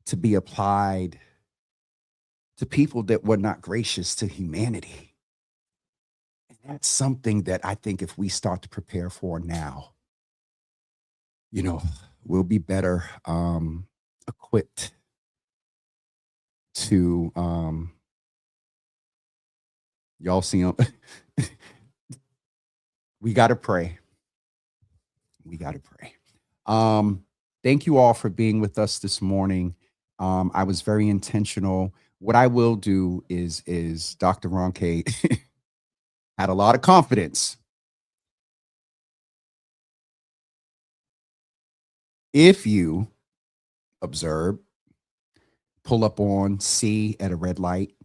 to be applied to people that were not gracious to humanity. And that's something that I think if we start to prepare for now, you know, we'll be better equipped to y'all see them. We got to pray. We got to pray. Thank you all for being with us this morning. I was very intentional. What I will do is Dr. Ronke had a lot of confidence. If you observe, pull up on C at a red light,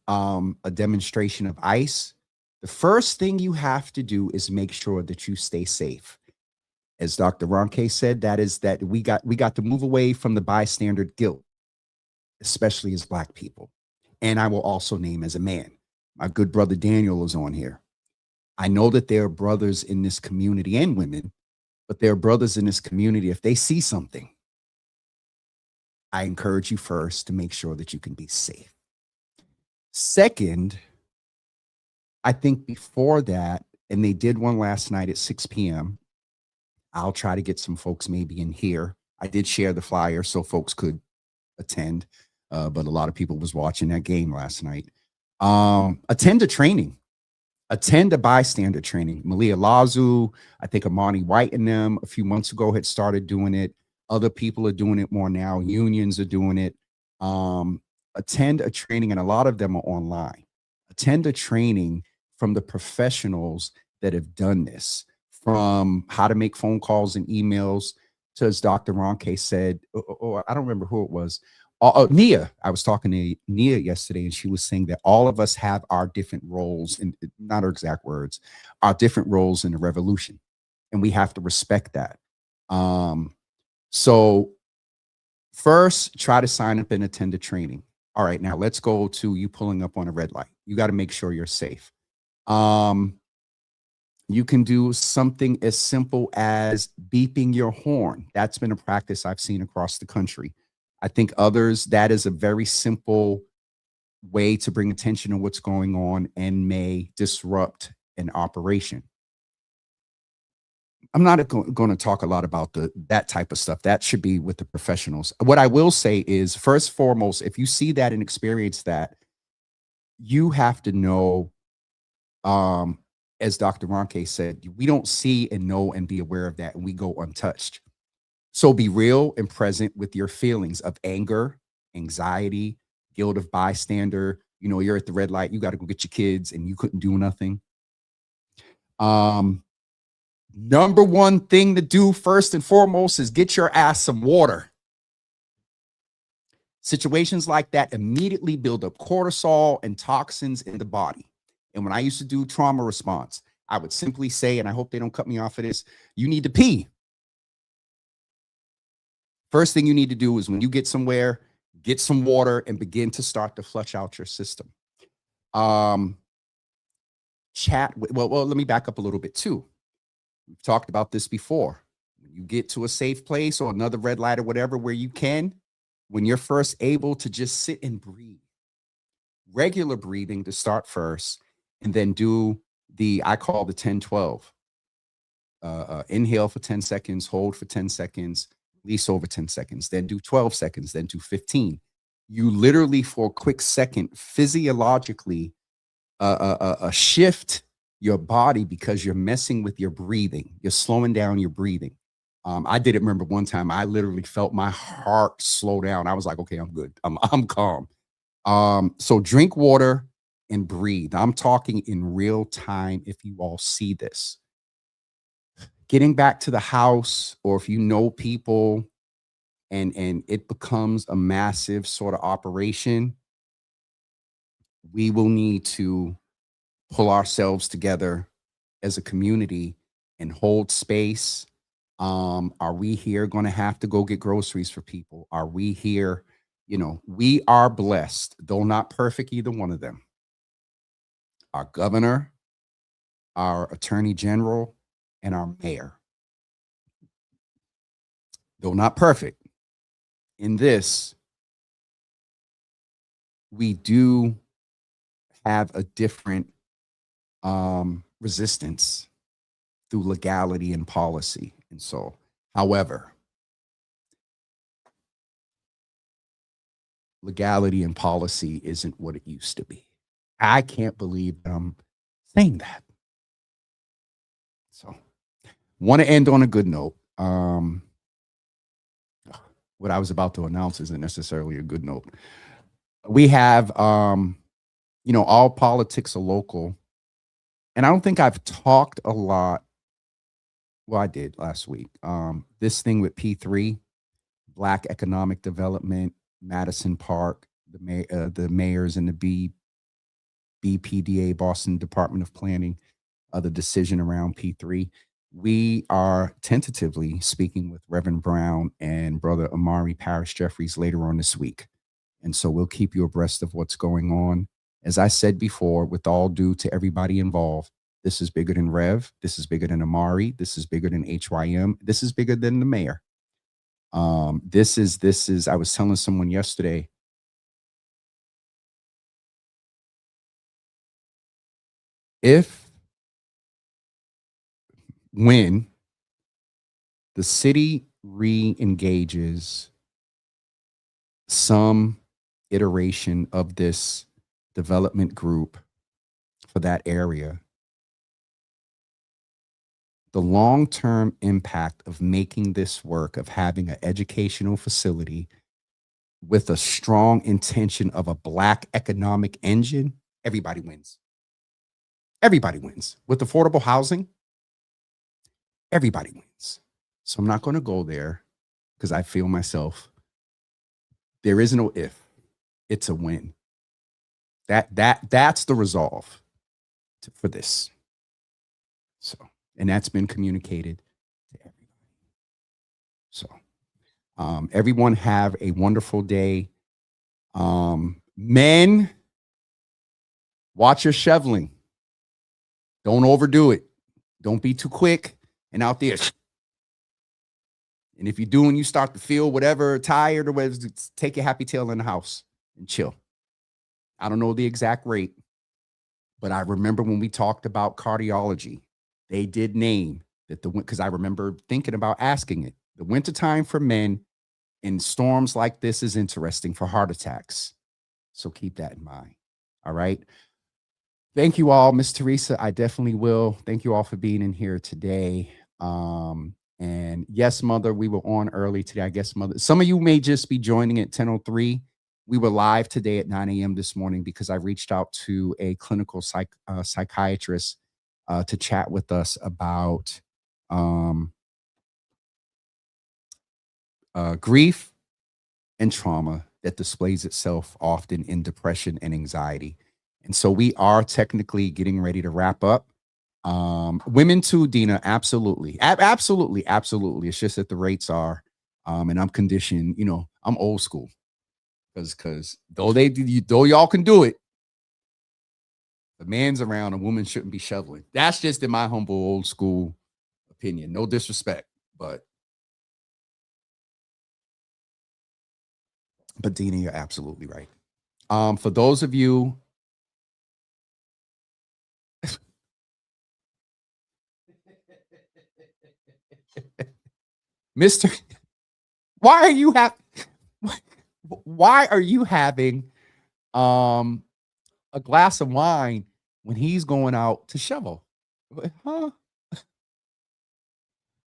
a demonstration of ice, the first thing you have to do is make sure that you stay safe. As Dr. Ronke said, that is that we got to move away from the bystander guilt, especially as Black people. And I will also name as a man. My good brother Daniel is on here. I know that there are brothers in this community and women, but there are brothers in this community. If they see something, I encourage you first to make sure that you can be safe. Second, I think before that, and they did one last night at 6 p.m., I'll try to get some folks maybe in here. I did share the flyer so folks could attend, but a lot of people was watching that game last night. Attend a training. Attend a bystander training. Malia Lazu, I think Amani White and them a few months ago had started doing it. Other people are doing it more now. Unions are doing it. Attend a training, and a lot of them are online. Attend a training from the professionals that have done this, from how to make phone calls and emails to, as Dr. Ronke said, or I don't remember who it was. Nia, I was talking to Nia yesterday, and she was saying that all of us have our different roles, and not her exact words, our different roles in the revolution, and we have to respect that. So first, try to sign up and attend a training. All right, now let's go to you pulling up on a red light. You got to make sure you're safe. You can do something as simple as beeping your horn. That's been a practice I've seen across the country. I think others, that is a very simple way to bring attention to what's going on and may disrupt an operation. I'm not going to talk a lot about that type of stuff. That should be with the professionals. What I will say is, first and foremost, if you see that and experience that, you have to know, as Dr. Ronke said, we don't see and know and be aware of that, and we go untouched. So be real and present with your feelings of anger, anxiety, guilt of bystander. You know, you're at the red light, you got to go get your kids and you couldn't do nothing. Number one thing to do first and foremost is get your ass some water. Situations like that immediately build up cortisol and toxins in the body. And when I used to do trauma response, I would simply say, and I hope they don't cut me off of this, you need to pee. First thing you need to do is when you get somewhere, get some water and begin to start to flush out your system. Let me back up a little bit too. We've talked about this before. When you get to a safe place or another red light or whatever where you can, when you're first able to just sit and breathe, regular breathing to start first, and then do I call the 10-12. Inhale for 10 seconds, hold for 10 seconds, least over 10 seconds, then do 12 seconds, then do 15. You literally, for a quick second, physiologically shift your body because you're messing with your breathing. You're slowing down your breathing. I did it. Remember one time I literally felt my heart slow down. I was like, okay, I'm good. I'm calm. So drink water and breathe. I'm talking in real time. If you all see this, getting back to the house, or if you know people and it becomes a massive sort of operation, we will need to pull ourselves together as a community and hold space. Are we here going to have to go get groceries for people? Are we here? You know, we are blessed, though not perfect, either one of them. Our governor, our attorney general, and our mayor, though not perfect in this, we do have a different resistance through legality and policy. And so, however, legality and policy isn't what it used to be. I can't believe I'm saying that. So, want to end on a good note. What I was about to announce isn't necessarily a good note. We have, all politics are local. And I don't think I've talked a lot. Well, I did last week. This thing with P3, Black Economic Development, Madison Park, the mayors and the BPDA, Boston Department of Planning, the decision around P3. We are tentatively speaking with Reverend Brown and Brother Amari Parrish Jeffries later on this week. And so we'll keep you abreast of what's going on. As I said before, with all due to everybody involved, this is bigger than Rev. This is bigger than Amari. This is bigger than HYM. This is bigger than the mayor. This is, I was telling someone yesterday, when the city re-engages some iteration of this development group for that area, the long-term impact of making this work, of having an educational facility with a strong intention of a Black economic engine, everybody wins. Everybody wins. With affordable housing, everybody wins. So I'm not going to go there because I feel myself. There is no if. It's a win. That's the resolve for this. So, and that's been communicated to everybody. So, everyone have a wonderful day. Men, watch your shoveling. Don't overdo it. Don't be too quick and out there. And if you do and you start to feel whatever, tired or whatever, take your happy tail in the house and chill. I don't know the exact rate, but I remember when we talked about cardiology, they did name that because I remember thinking about asking it. The wintertime for men in storms like this is interesting for heart attacks. So keep that in mind. All right. Thank you all, Miss Teresa. I definitely will. Thank you all for being in here today. And yes, Mother, we were on early today. I guess, Mother, some of you may just be joining at 10:03. We were live today at 9 a.m. this morning because I reached out to a clinical psychiatrist to chat with us about grief and trauma that displays itself often in depression and anxiety. And so we are technically getting ready to wrap up. Women too, Dina, absolutely. Absolutely. It's just that the rates are, and I'm conditioned, I'm old school. Because though y'all can do it, the man's around, a woman shouldn't be shoveling. That's just in my humble old school opinion. No disrespect, but Dina, you're absolutely right. For those of you, Mr. Why are you why are you having a glass of wine when he's going out to shovel? Huh?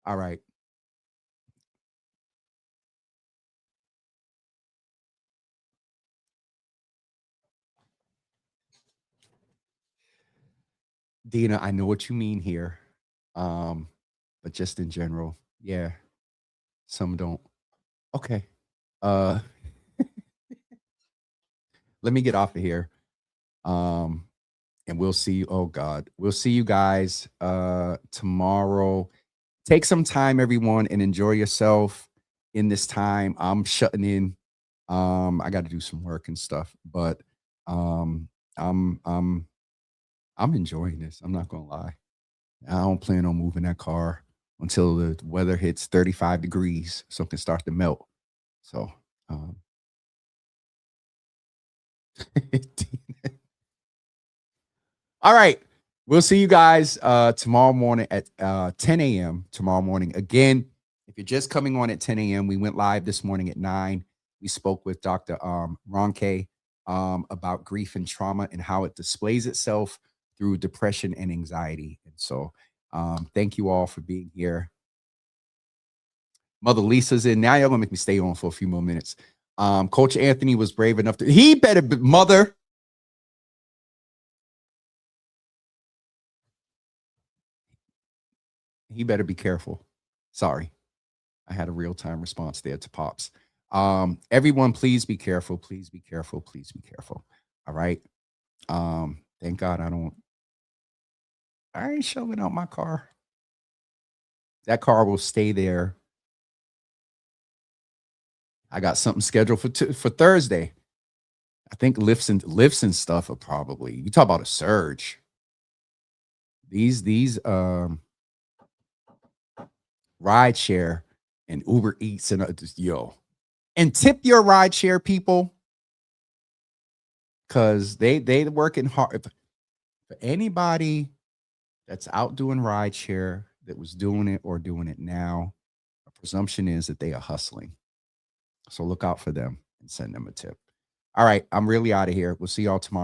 All right. Dina, I know what you mean here. But just in general, yeah, some don't. Okay. Uh let me get off of here. Um and we'll see. Oh God, we'll see you guys tomorrow. Take some time, everyone, and enjoy yourself in this time. I'm shutting in. I got to do some work and stuff, but um, I'm I'm I'm enjoying this. I'm not gonna lie. I don't plan on moving that car until the weather hits 35 degrees, so it can start to melt. So, um, all right. We'll see you guys tomorrow morning at 10 a.m. tomorrow morning. Again, if you're just coming on at 10 a.m., we went live this morning at 9. We spoke with Dr. Ronke about grief and trauma and how it displays itself through depression and anxiety. And so thank you all for being here. Mother Lisa's in. Now y'all gonna make me stay on for a few more minutes. Coach Anthony was brave enough to, he better be, mother. He better be careful. Sorry. I had a real-time response there to Pops. Everyone, please be careful. Please be careful. Please be careful. All right. Thank God I ain't showing out my car. That car will stay there. I got something scheduled for Thursday. I think lifts and stuff are probably, you talk about a surge. These ride share and Uber Eats and yo. And tip your ride share people, because they working hard. For anybody that's out doing ride share that was doing it or doing it now, a presumption is that they are hustling. So look out for them and send them a tip. All right, I'm really out of here. We'll see y'all tomorrow.